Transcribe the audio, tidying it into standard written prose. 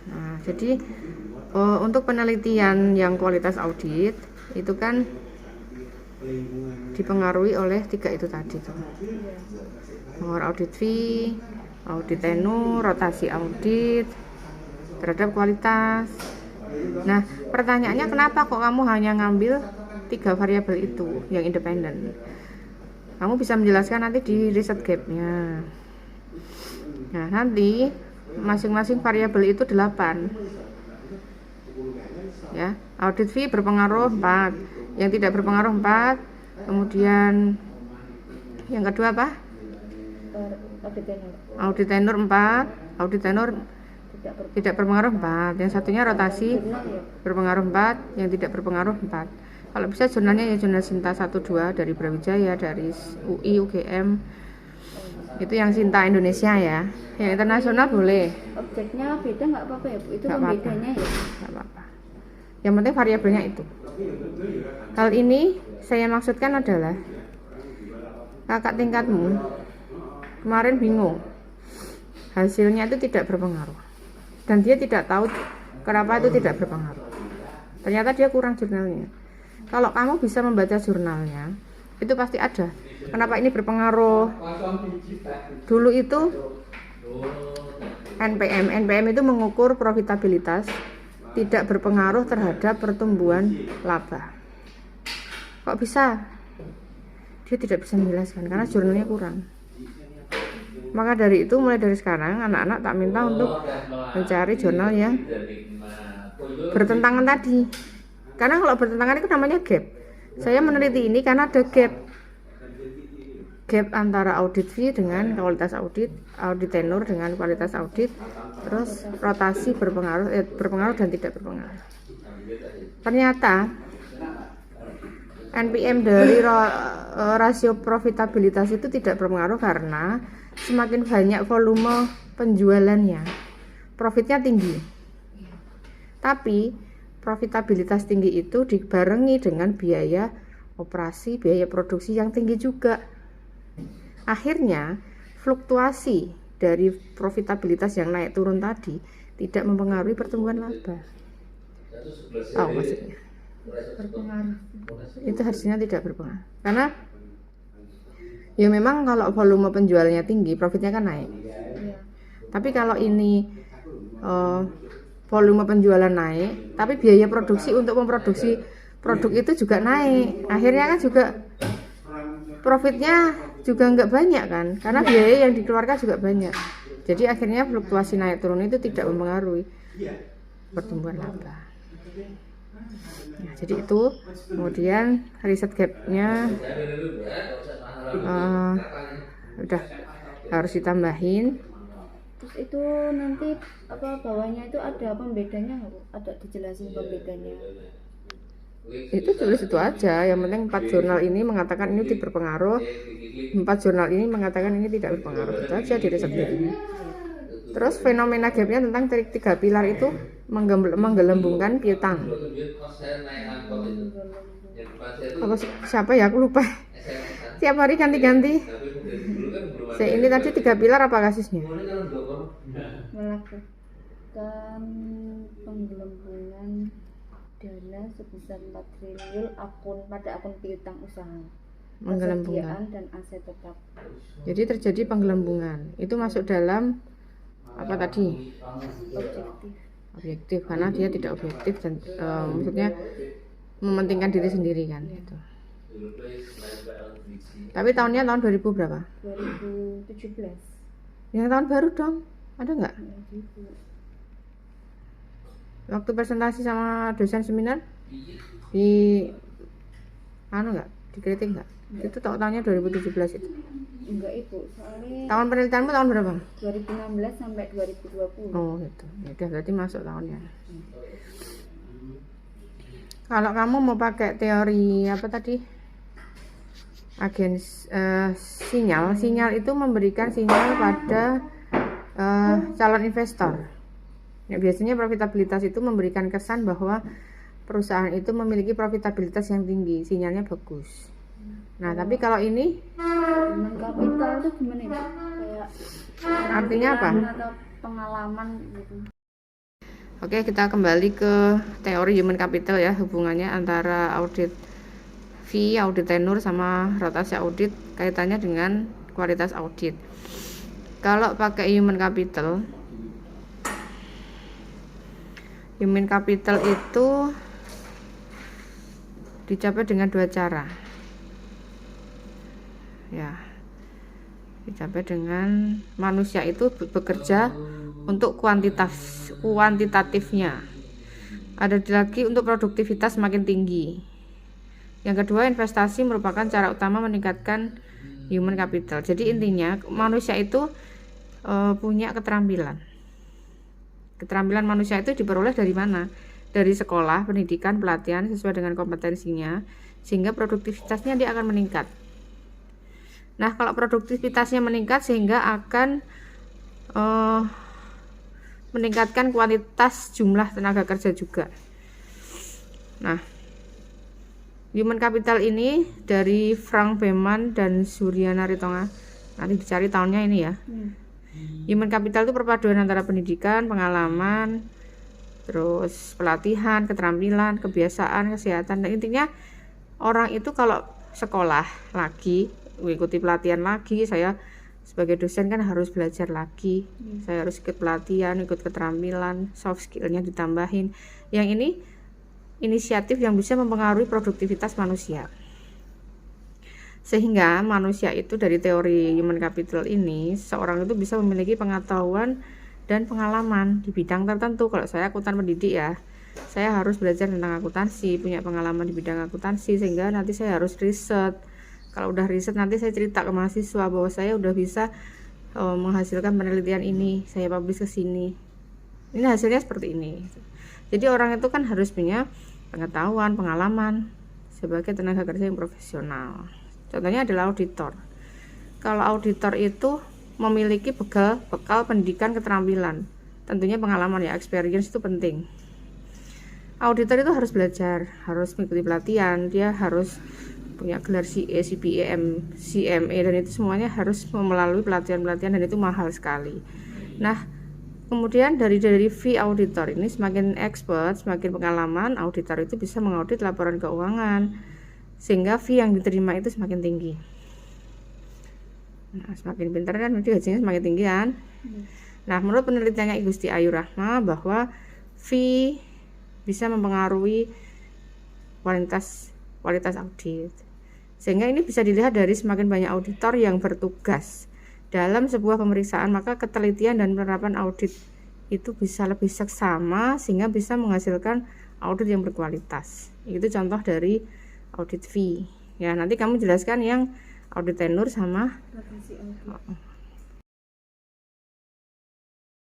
Nah, jadi untuk penelitian yang kualitas audit itu kan dipengaruhi oleh 3 itu tadi tuh. Audit fee, audit tenure, rotasi audit terhadap kualitas. Nah, pertanyaannya kenapa kok kamu hanya ngambil 3 variabel itu yang independen? Kamu bisa menjelaskan nanti di riset gap-nya. Nah, nanti masing-masing variabel itu 8. Ya, audit fee berpengaruh 4, yang tidak berpengaruh 4. Kemudian yang kedua apa? Audit tenure 4, audit tenure tidak berpengaruh 4. Yang satunya rotasi berpengaruh 4, yang tidak berpengaruh 4. Kalau bisa jurnalnya ya jurnal Sinta 1-2 dari Brawijaya, dari UI, UGM. Itu yang Sinta Indonesia ya. Yang internasional boleh. Objeknya beda nggak apa-apa ya Bu? Itu Nggak pembedanya ya? Nggak apa-apa. Yang penting variabelnya itu. Hal ini saya maksudkan adalah kakak tingkatmu kemarin bingung, hasilnya itu tidak berpengaruh, dan dia tidak tahu kenapa itu tidak berpengaruh. Ternyata dia kurang jurnalnya. Kalau kamu bisa membaca jurnalnya, itu pasti ada kenapa ini berpengaruh. Dulu itu NPM itu mengukur profitabilitas tidak berpengaruh terhadap pertumbuhan laba. Kok bisa? Dia tidak bisa menjelaskan karena jurnalnya kurang. Maka dari itu mulai dari sekarang anak-anak tak minta untuk mencari jurnal yang bertentangan tadi. Karena kalau bertentangan itu namanya gap. Saya meneliti ini karena ada gap antara audit fee dengan kualitas audit, audit tenure dengan kualitas audit, terus rotasi berpengaruh dan tidak berpengaruh. Ternyata NPM dari rasio profitabilitas itu tidak berpengaruh karena semakin banyak volume penjualannya, profitnya tinggi. Tapi profitabilitas tinggi itu dibarengi dengan biaya operasi, biaya produksi yang tinggi juga. Akhirnya fluktuasi dari profitabilitas yang naik turun tadi tidak mempengaruhi pertumbuhan laba. Oh, maksudnya Berpengaruh. itu harusnya tidak berpengaruh karena ya memang kalau volume penjualnya tinggi profitnya kan naik Ya. tapi kalau ini volume penjualan naik tapi biaya produksi untuk memproduksi produk itu juga naik, akhirnya kan juga profitnya juga nggak banyak kan karena biaya yang dikeluarkan juga banyak, jadi akhirnya fluktuasi naik turun itu tidak mempengaruhi pertumbuhan laba. Nah, jadi itu kemudian riset gap-nya udah harus ditambahin. Terus itu nanti bawahnya itu ada pembedanya nggak Bu? Ada dijelasin pembedanya? Itu tulis itu aja, yang penting 4 jurnal ini mengatakan ini tidak berpengaruh, 4 jurnal ini mengatakan ini tidak berpengaruh, itu aja di riset gap-nya. Terus fenomena gap-nya tentang 3 pilar itu menggelembungkan piutang. Siapa ya, aku lupa. Tiap hari ganti-ganti. Ini tadi 3 pilar apa kasusnya? Melakukan penggelembungan dana sebesar 4 triliun pada akun piutang usaha, Menggelembungkan. persediaan dan aset tetap. Jadi terjadi penggelembungan. Itu masuk dalam apa tadi? Objektif karena dia tidak objektif dan maksudnya mementingkan diri sendiri kan gitu. Tapi tahunnya tahun 2000 berapa? 2017. Yang tahun baru dong. Ada nggak? Waktu presentasi sama dosen seminar di nggak? Dikritik nggak? Itu tahunnya 2017 itu. Enggak Ibu, soalnya Tahun penelitianmu tahun berapa? 2016 sampai 2020. Oh gitu. Ya udah berarti masuk tahunnya. Kalau kamu mau pakai teori apa tadi? Sinyal itu memberikan sinyal pada calon investor. Ya, biasanya profitabilitas itu memberikan kesan bahwa perusahaan itu memiliki profitabilitas yang tinggi, sinyalnya bagus. Nah, tapi kalau ini Dengan kapital itu gimana Ibu? Kayak artinya apa? atau pengalaman gitu. Oke, kita kembali ke teori human capital ya, hubungannya antara audit fee, audit tenure sama rotasi audit, kaitannya dengan kualitas audit. Kalau pakai human capital itu dicapai dengan dua cara. Ya. Dicapai dengan manusia itu bekerja untuk kuantitatifnya. Ada lagi untuk produktivitas semakin tinggi. Yang kedua, investasi merupakan cara utama meningkatkan human capital. Jadi intinya manusia itu punya keterampilan. Keterampilan manusia itu diperoleh dari mana? Dari sekolah, pendidikan, pelatihan sesuai dengan kompetensinya, sehingga produktivitasnya dia akan meningkat. Nah, kalau produktivitasnya meningkat sehingga akan meningkatkan kualitas jumlah tenaga kerja juga. Nah, human capital ini dari Frank Beman dan Suryana Ritonga. Nanti dicari tahunnya ini ya. Human capital itu perpaduan antara pendidikan, pengalaman, terus pelatihan, keterampilan, kebiasaan, kesehatan. Dan intinya orang itu kalau sekolah lagi, mengikuti pelatihan lagi, saya sebagai dosen kan harus belajar lagi, saya harus ikut pelatihan, ikut keterampilan, soft skillnya ditambahin. Yang ini inisiatif yang bisa mempengaruhi produktivitas manusia, sehingga manusia itu dari teori human capital ini, seorang itu bisa memiliki pengetahuan dan pengalaman di bidang tertentu. Kalau saya akuntan pendidik ya, saya harus belajar tentang akuntansi, punya pengalaman di bidang akuntansi, sehingga nanti saya harus riset. Kalau udah riset nanti saya cerita ke mahasiswa bahwa saya udah bisa menghasilkan penelitian ini, saya publish ke sini. Ini hasilnya seperti ini. Jadi orang itu kan harus punya pengetahuan, pengalaman sebagai tenaga kerja yang profesional. Contohnya adalah auditor. Kalau auditor itu memiliki bekal pendidikan, keterampilan, tentunya pengalaman ya, experience itu penting. Auditor itu harus belajar, harus mengikuti pelatihan, dia harus punya gelar CA, CPA, CMA, dan itu semuanya harus melalui pelatihan-pelatihan, dan itu mahal sekali. Nah, kemudian dari fee auditor ini semakin expert, semakin pengalaman, auditor itu bisa mengaudit laporan keuangan, sehingga fee yang diterima itu semakin tinggi. Nah, semakin pintar kan nanti gajinya semakin tinggi kan. Nah, menurut penelitiannya Gusti Ayu Rahma bahwa fee bisa mempengaruhi kualitas audit. Sehingga ini bisa dilihat dari semakin banyak auditor yang bertugas dalam sebuah pemeriksaan, maka ketelitian dan penerapan audit itu bisa lebih seksama sehingga bisa menghasilkan audit yang berkualitas. Itu contoh dari audit fee. Ya, nanti kamu jelaskan yang audit tenure sama